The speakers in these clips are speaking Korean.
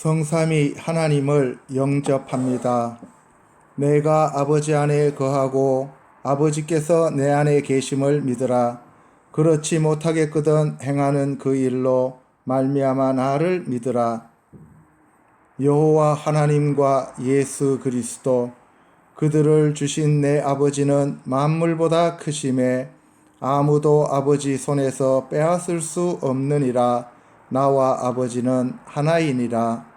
성삼위 하나님을 영접합니다. 내가 아버지 안에 거하고 아버지께서 내 안에 계심을 믿으라. 그렇지 못하겠거든 행하는 그 일로 말미암아 나를 믿으라. 여호와 하나님과 예수 그리스도 그들을 주신 내 아버지는 만물보다 크심에 아무도 아버지 손에서 빼앗을 수 없느니라. 나와 아버지는 하나이니라.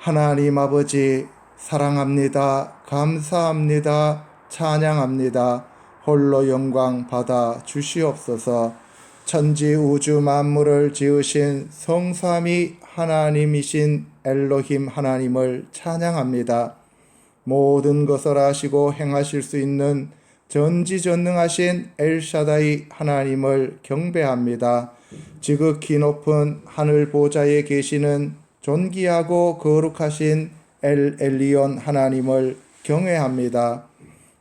하나님 아버지 사랑합니다. 감사합니다. 찬양합니다. 홀로 영광 받아 주시옵소서. 천지 우주 만물을 지으신 성삼위 하나님이신 엘로힘 하나님을 찬양합니다. 모든 것을 아시고 행하실 수 있는 전지전능하신 엘샤다이 하나님을 경배합니다. 지극히 높은 하늘 보좌에 계시는 존귀하고 거룩하신 엘 엘리온 하나님을 경외합니다.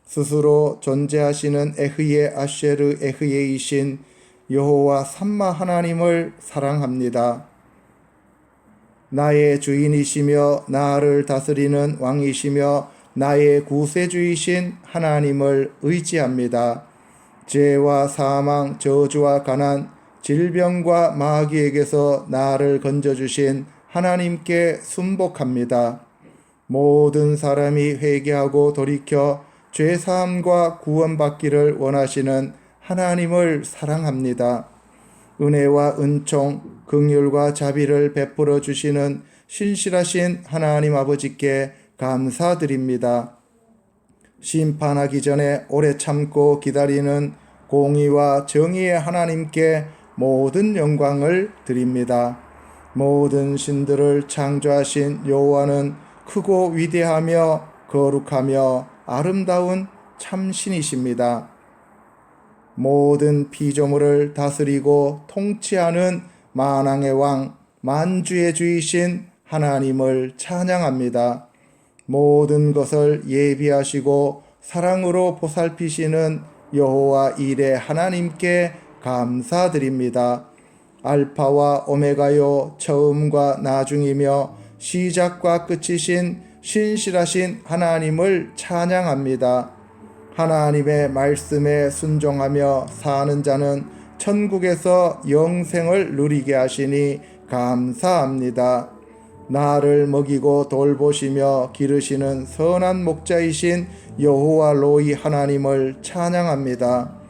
스스로 존재하시는 에흐예 아쉐르 에흐예이신 여호와 삼마 하나님을 사랑합니다. 나의 주인이시며 나를 다스리는 왕이시며 나의 구세주이신 하나님을 의지합니다. 죄와 사망, 저주와 가난, 질병과 마귀에게서 나를 건져주신 하나님께 순복합니다. 모든 사람이 회개하고 돌이켜 죄사함과 구원받기를 원하시는 하나님을 사랑합니다. 은혜와 은총, 긍휼과 자비를 베풀어 주시는 신실하신 하나님 아버지께 감사드립니다. 심판하기 전에 오래 참고 기다리는 공의와 정의의 하나님께 모든 영광을 드립니다. 모든 신들을 창조하신 여호와는 크고 위대하며 거룩하며 아름다운 참신이십니다. 모든 피조물을 다스리고 통치하는 만왕의 왕, 만주의 주이신 하나님을 찬양합니다. 모든 것을 예비하시고 사랑으로 보살피시는 여호와 이레 하나님께 감사드립니다. 알파와 오메가요 처음과 나중이며 시작과 끝이신 신실하신 하나님을 찬양합니다. 하나님의 말씀에 순종하며 사는 자는 천국에서 영생을 누리게 하시니 감사합니다. 나를 먹이고 돌보시며 기르시는 선한 목자이신 여호와 로이 하나님을 찬양합니다.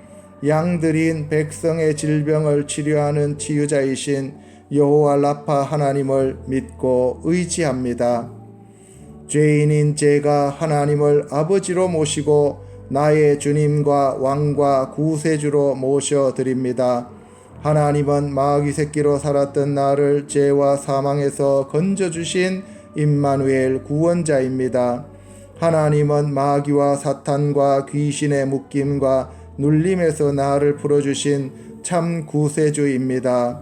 양들인 백성의 질병을 치료하는 치유자이신 여호와 라파 하나님을 믿고 의지합니다. 죄인인 제가 하나님을 아버지로 모시고 나의 주님과 왕과 구세주로 모셔드립니다. 하나님은 마귀 새끼로 살았던 나를 죄와 사망에서 건져주신 임마누엘 구원자입니다. 하나님은 마귀와 사탄과 귀신의 묶임과 눌림에서 나를 풀어주신 참 구세주입니다.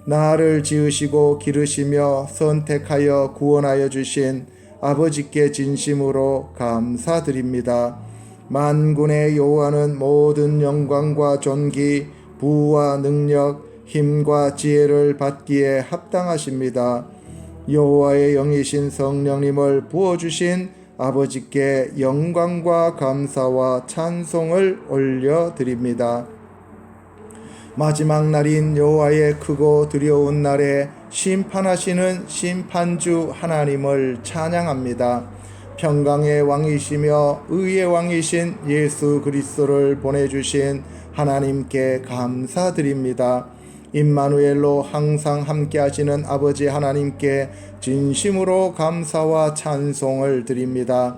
나를 지으시고 기르시며 선택하여 구원하여 주신 아버지께 진심으로 감사드립니다. 만군의 여호와는 모든 영광과 존귀, 부와 능력, 힘과 지혜를 받기에 합당하십니다. 여호와의 영이신 성령님을 부어주신 아버지께 영광과 감사와 찬송을 올려드립니다. 마지막 날인 여호와의 크고 두려운 날에 심판하시는 심판주 하나님을 찬양합니다. 평강의 왕이시며 의의 왕이신 예수 그리스도를 보내주신 하나님께 감사드립니다. 임마누엘로 항상 함께 하시는 아버지 하나님께 진심으로 감사와 찬송을 드립니다.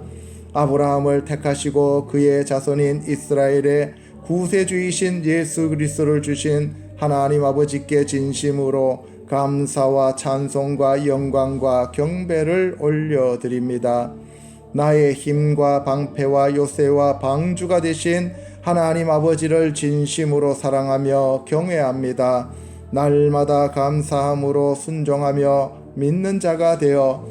아브라함을 택하시고 그의 자손인 이스라엘의 구세주이신 예수 그리스도를 주신 하나님 아버지께 진심으로 감사와 찬송과 영광과 경배를 올려드립니다. 나의 힘과 방패와 요새와 방주가 되신 하나님 아버지를 진심으로 사랑하며 경외합니다. 날마다 감사함으로 순종하며 믿는 자가 되어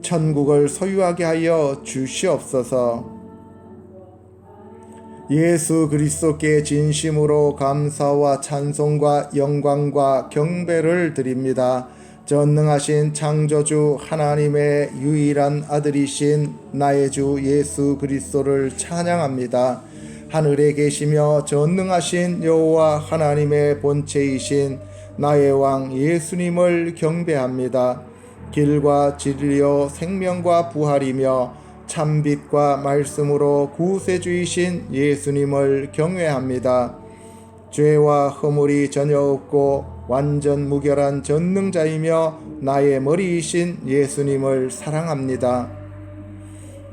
천국을 소유하게 하여 주시옵소서. 예수 그리스도께 진심으로 감사와 찬송과 영광과 경배를 드립니다. 전능하신 창조주 하나님의 유일한 아들이신 나의 주 예수 그리스도를 찬양합니다. 하늘에 계시며 전능하신 여호와 하나님의 본체이신 나의 왕 예수님을 경배합니다. 길과 진리요 생명과 부활이며 참빛과 말씀으로 구세주이신 예수님을 경외합니다. 죄와 허물이 전혀 없고 완전 무결한 전능자이며 나의 머리이신 예수님을 사랑합니다.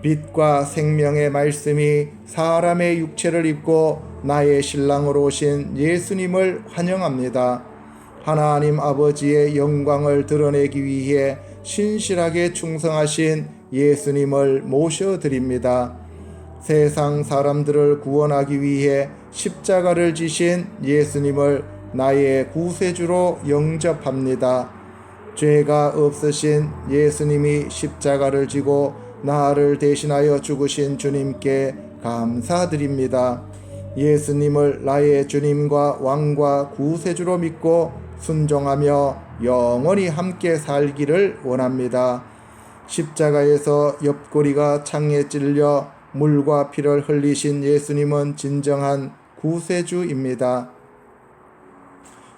빛과 생명의 말씀이 사람의 육체를 입고 나의 신랑으로 오신 예수님을 환영합니다. 하나님 아버지의 영광을 드러내기 위해 신실하게 충성하신 예수님을 모셔드립니다. 세상 사람들을 구원하기 위해 십자가를 지신 예수님을 나의 구세주로 영접합니다. 죄가 없으신 예수님이 십자가를 지고 나를 대신하여 죽으신 주님께 감사드립니다. 예수님을 나의 주님과 왕과 구세주로 믿고 순종하며 영원히 함께 살기를 원합니다. 십자가에서 옆구리가 창에 찔려 물과 피를 흘리신 예수님은 진정한 구세주입니다.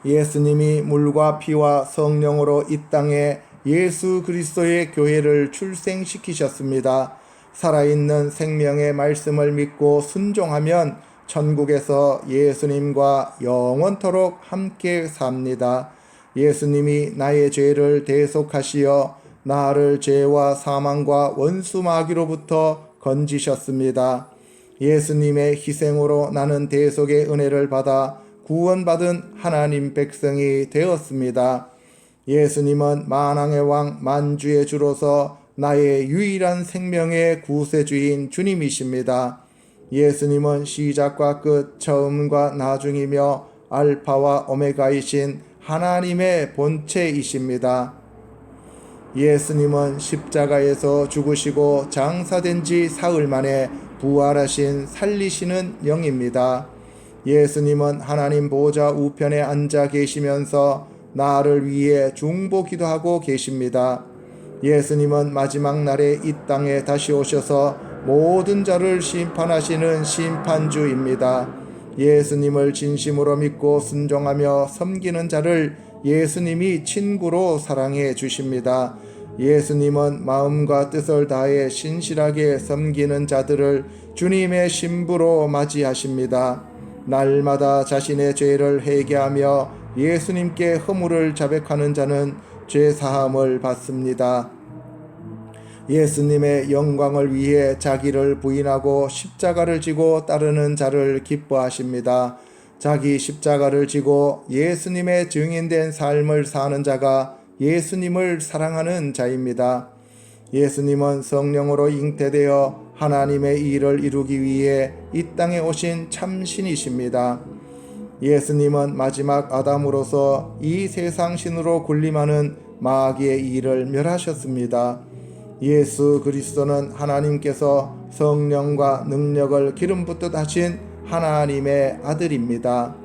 예수님이 물과 피와 성령으로 이 땅에 예수 그리스도의 교회를 출생시키셨습니다. 살아있는 생명의 말씀을 믿고 순종하면 천국에서 예수님과 영원토록 함께 삽니다. 예수님이 나의 죄를 대속하시어 나를 죄와 사망과 원수 마귀로부터 건지셨습니다. 예수님의 희생으로 나는 대속의 은혜를 받아 구원받은 하나님 백성이 되었습니다. 예수님은 만왕의 왕 만주의 주로서 나의 유일한 생명의 구세주인 주님이십니다. 예수님은 시작과 끝, 처음과 나중이며 알파와 오메가이신 하나님의 본체이십니다. 예수님은 십자가에서 죽으시고 장사된 지 사흘 만에 부활하신 살리시는 영입니다. 예수님은 하나님 보좌 우편에 앉아 계시면서 나를 위해 중보 기도하고 계십니다. 예수님은 마지막 날에 이 땅에 다시 오셔서 모든 자를 심판하시는 심판주입니다. 예수님을 진심으로 믿고 순종하며 섬기는 자를 예수님이 친구로 사랑해 주십니다. 예수님은 마음과 뜻을 다해 신실하게 섬기는 자들을 주님의 신부로 맞이하십니다. 날마다 자신의 죄를 회개하며 예수님께 허물을 자백하는 자는 죄사함을 받습니다. 예수님의 영광을 위해 자기를 부인하고 십자가를 지고 따르는 자를 기뻐하십니다. 자기 십자가를 지고 예수님의 증인된 삶을 사는 자가 예수님을 사랑하는 자입니다. 예수님은 성령으로 잉태되어 하나님의 일을 이루기 위해 이 땅에 오신 참신이십니다. 예수님은 마지막 아담으로서 이 세상 신으로 군림하는 마귀의 일을 멸하셨습니다. 예수 그리스도는 하나님께서 성령과 능력을 기름 붓듯 하신 하나님의 아들입니다.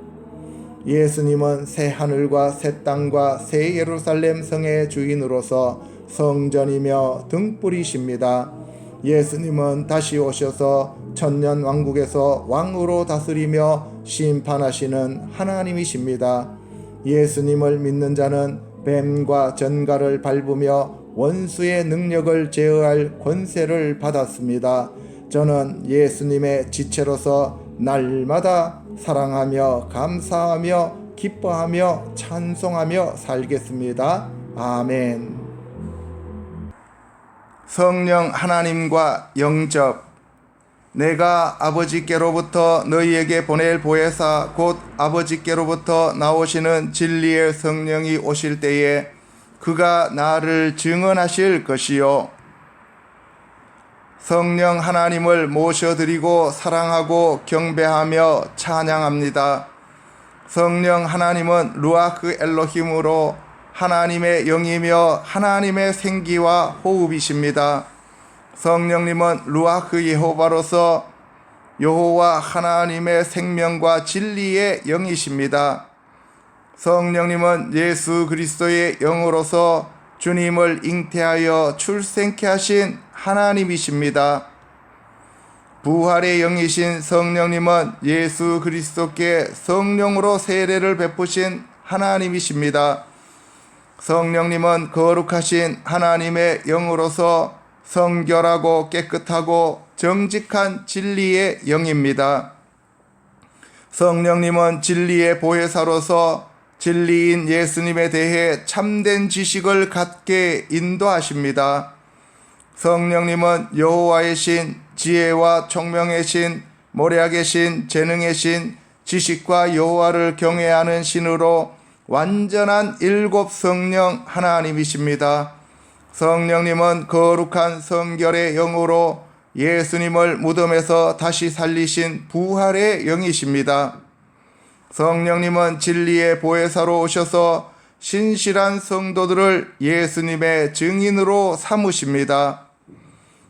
예수님은 새 하늘과 새 땅과 새 예루살렘 성의 주인으로서 성전이며 등불이십니다. 예수님은 다시 오셔서 천년 왕국에서 왕으로 다스리며 심판하시는 하나님이십니다. 예수님을 믿는 자는 뱀과 전갈을 밟으며 원수의 능력을 제어할 권세를 받았습니다. 저는 예수님의 지체로서 날마다 사랑하며 감사하며 기뻐하며 찬송하며 살겠습니다. 아멘. 성령 하나님과 영접. 내가 아버지께로부터 너희에게 보낼 보혜사 곧 아버지께로부터 나오시는 진리의 성령이 오실 때에 그가 나를 증언하실 것이요. 성령 하나님을 모셔드리고 사랑하고 경배하며 찬양합니다. 성령 하나님은 루아크 엘로힘으로 하나님의 영이며 하나님의 생기와 호흡이십니다. 성령님은 루아크 예호바로서 여호와 하나님의 생명과 진리의 영이십니다. 성령님은 예수 그리스도의 영으로서 주님을 잉태하여 출생케 하신 하나님이십니다. 부활의 영이신 성령님은 예수 그리스도께 성령으로 세례를 베푸신 하나님이십니다. 성령님은 거룩하신 하나님의 영으로서 성결하고 깨끗하고 정직한 진리의 영입니다. 성령님은 진리의 보혜사로서 진리인 예수님에 대해 참된 지식을 갖게 인도하십니다. 성령님은 여호와의 신, 지혜와 총명의 신, 모략의 신, 재능의 신, 지식과 여호와를 경외하는 신으로 완전한 일곱 성령 하나님이십니다. 성령님은 거룩한 성결의 영으로 예수님을 무덤에서 다시 살리신 부활의 영이십니다. 성령님은 진리의 보혜사로 오셔서 신실한 성도들을 예수님의 증인으로 삼으십니다.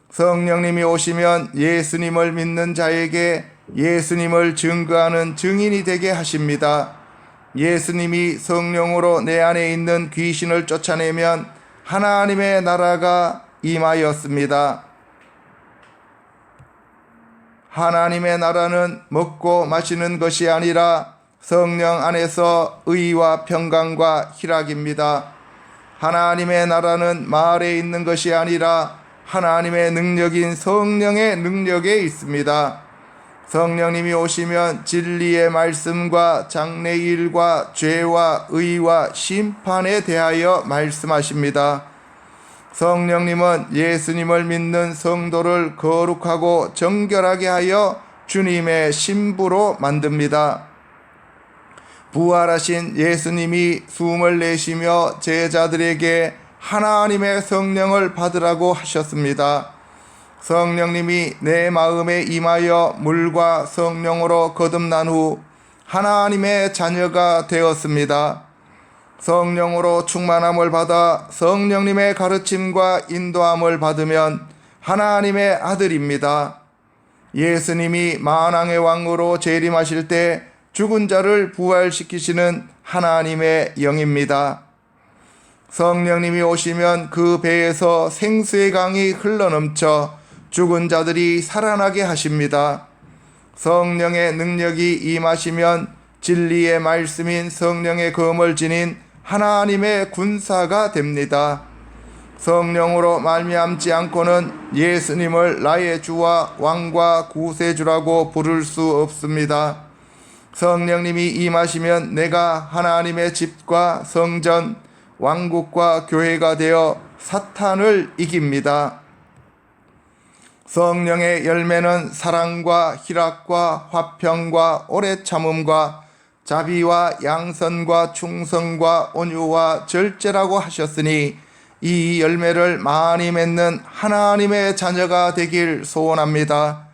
성령님이 오시면 예수님을 믿는 자에게 예수님을 증거하는 증인이 되게 하십니다. 예수님이 성령으로 내 안에 있는 귀신을 쫓아내면 하나님의 나라가 임하였습니다. 하나님의 나라는 먹고 마시는 것이 아니라 성령 안에서 의와 평강과 희락입니다. 하나님의 나라는 말에 있는 것이 아니라 하나님의 능력인 성령의 능력에 있습니다. 성령님이 오시면 진리의 말씀과 장래의 일과 죄와 의와 심판에 대하여 말씀하십니다. 성령님은 예수님을 믿는 성도를 거룩하고 정결하게 하여 주님의 신부로 만듭니다. 부활하신 예수님이 숨을 내쉬며 제자들에게 하나님의 성령을 받으라고 하셨습니다. 성령님이 내 마음에 임하여 물과 성령으로 거듭난 후 하나님의 자녀가 되었습니다. 성령으로 충만함을 받아 성령님의 가르침과 인도함을 받으면 하나님의 아들입니다. 예수님이 만왕의 왕으로 재림하실 때 죽은 자를 부활시키시는 하나님의 영입니다. 성령님이 오시면 그 배에서 생수의 강이 흘러넘쳐 죽은 자들이 살아나게 하십니다. 성령의 능력이 임하시면 진리의 말씀인 성령의 검을 지닌 하나님의 군사가 됩니다. 성령으로 말미암지 않고는 예수님을 나의 주와 왕과 구세주라고 부를 수 없습니다. 성령님이 임하시면 내가 하나님의 집과 성전, 왕국과 교회가 되어 사탄을 이깁니다. 성령의 열매는 사랑과 희락과 화평과 오래 참음과 자비와 양선과 충성과 온유와 절제라고 하셨으니 이 열매를 많이 맺는 하나님의 자녀가 되길 소원합니다.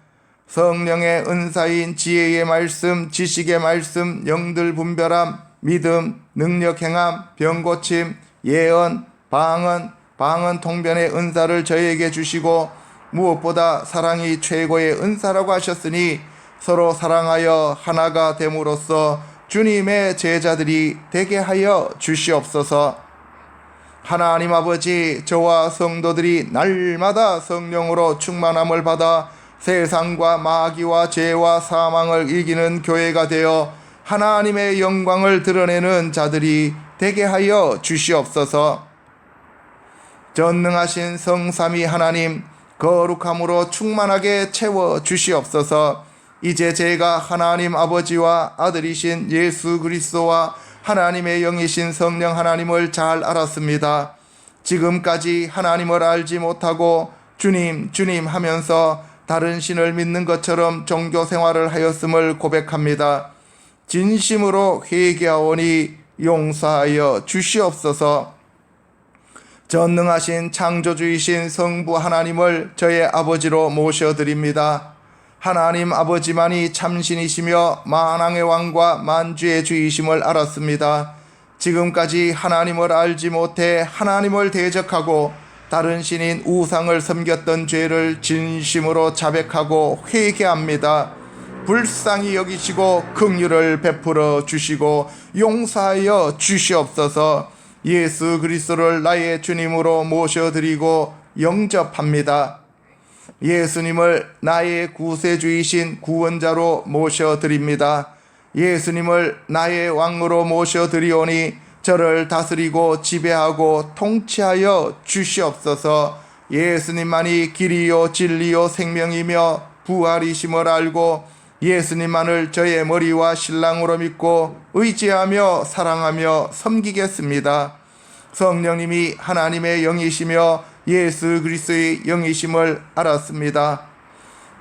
성령의 은사인 지혜의 말씀, 지식의 말씀, 영들 분별함, 믿음, 능력 행함, 병 고침, 예언, 방언 통변의 은사를 저에게 주시고 무엇보다 사랑이 최고의 은사라고 하셨으니 서로 사랑하여 하나가 됨으로써 주님의 제자들이 되게 하여 주시옵소서. 하나님 아버지, 저와 성도들이 날마다 성령으로 충만함을 받아 세상과 마귀와 죄와 사망을 이기는 교회가 되어 하나님의 영광을 드러내는 자들이 되게 하여 주시옵소서. 전능하신 성삼위 하나님, 거룩함으로 충만하게 채워 주시옵소서. 이제 제가 하나님 아버지와 아들이신 예수 그리스도와 하나님의 영이신 성령 하나님을 잘 알았습니다. 지금까지 하나님을 알지 못하고 주님 하면서 다른 신을 믿는 것처럼 종교 생활을 하였음을 고백합니다. 진심으로 회개하오니 용서하여 주시옵소서. 전능하신 창조주이신 성부 하나님을 저의 아버지로 모셔드립니다. 하나님 아버지만이 참신이시며 만왕의 왕과 만주의 주이심을 알았습니다. 지금까지 하나님을 알지 못해 하나님을 대적하고 다른 신인 우상을 섬겼던 죄를 진심으로 자백하고 회개합니다. 불쌍히 여기시고 긍휼을 베풀어 주시고 용서하여 주시옵소서. 예수 그리스도를 나의 주님으로 모셔드리고 영접합니다. 예수님을 나의 구세주이신 구원자로 모셔드립니다. 예수님을 나의 왕으로 모셔드리오니 저를 다스리고 지배하고 통치하여 주시옵소서. 예수님만이 길이요 진리요 생명이며 부활이심을 알고 예수님만을 저의 머리와 신랑으로 믿고 의지하며 사랑하며 섬기겠습니다. 성령님이 하나님의 영이시며 예수 그리스도의 영이심을 알았습니다.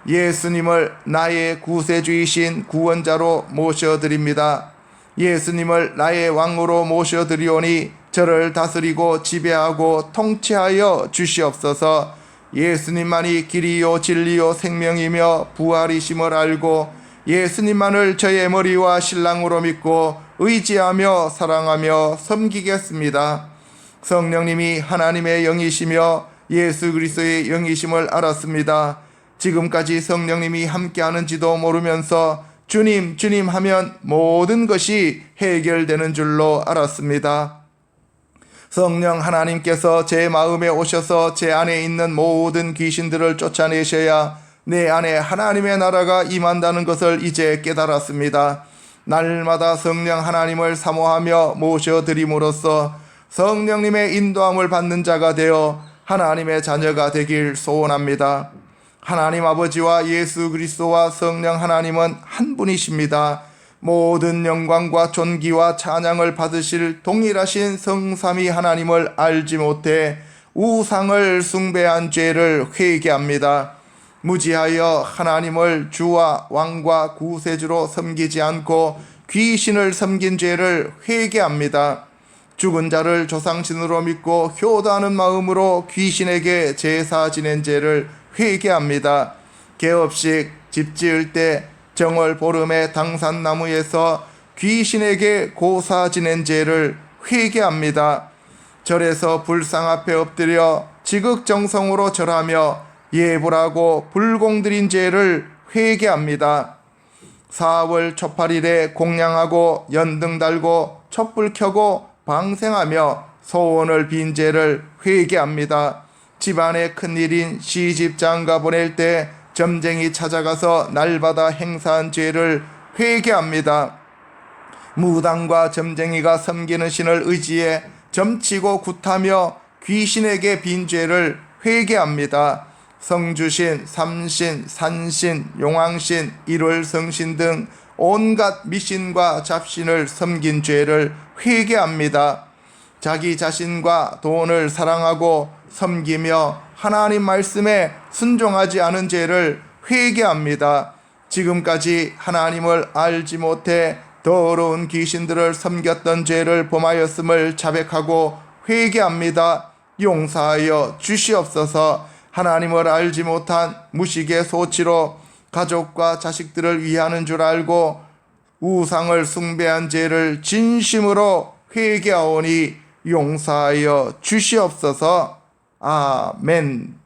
예수님을 나의 구세주이신 구원자로 모셔드립니다. 예수님을 나의 왕으로 모셔드리오니 저를 다스리고 지배하고 통치하여 주시옵소서. 예수님만이 길이요 진리요 생명이며 부활이심을 알고 예수님만을 저의 머리와 신랑으로 믿고 의지하며 사랑하며 섬기겠습니다. 성령님이 하나님의 영이시며 예수 그리스도의 영이심을 알았습니다. 지금까지 성령님이 함께하는지도 모르면서 주님 주님 하면 모든 것이 해결되는 줄로 알았습니다. 성령 하나님께서 제 마음에 오셔서 제 안에 있는 모든 귀신들을 쫓아내셔야 내 안에 하나님의 나라가 임한다는 것을 이제 깨달았습니다. 날마다 성령 하나님을 사모하며 모셔드림으로써 성령님의 인도함을 받는 자가 되어 하나님의 자녀가 되길 소원합니다. 하나님 아버지와 예수 그리스도와 성령 하나님은 한 분이십니다. 모든 영광과 존귀와 찬양을 받으실 동일하신 성삼위 하나님을 알지 못해 우상을 숭배한 죄를 회개합니다. 무지하여 하나님을 주와 왕과 구세주로 섬기지 않고 귀신을 섬긴 죄를 회개합니다. 죽은 자를 조상신으로 믿고 효도하는 마음으로 귀신에게 제사 지낸 죄를 회개합니다. 개업식 집 지을 때 정월 보름의 당산나무에서 귀신에게 고사 지낸 죄를 회개합니다. 절에서 불상 앞에 엎드려 지극정성으로 절하며 예불하고 불공드린 죄를 회개합니다. 4월 초팔일에 공양하고 연등 달고 촛불 켜고 방생하며 소원을 빈 죄를 회개합니다. 집안의 큰일인 시집 장가 보낼 때 점쟁이 찾아가서 날마다 행사한 죄를 회개합니다. 무당과 점쟁이가 섬기는 신을 의지해 점치고 굿하며 귀신에게 빈 죄를 회개합니다. 성주신, 삼신, 산신, 용왕신, 일월성신 등 온갖 미신과 잡신을 섬긴 죄를 회개합니다. 자기 자신과 돈을 사랑하고 섬기며 하나님 말씀에 순종하지 않은 죄를 회개합니다. 지금까지 하나님을 알지 못해 더러운 귀신들을 섬겼던 죄를 범하였음을 자백하고 회개합니다. 용서하여 주시옵소서. 하나님을 알지 못한 무식의 소치로 가족과 자식들을 위하는 줄 알고 우상을 숭배한 죄를 진심으로 회개하오니 용서하여 주시옵소서. 아멘.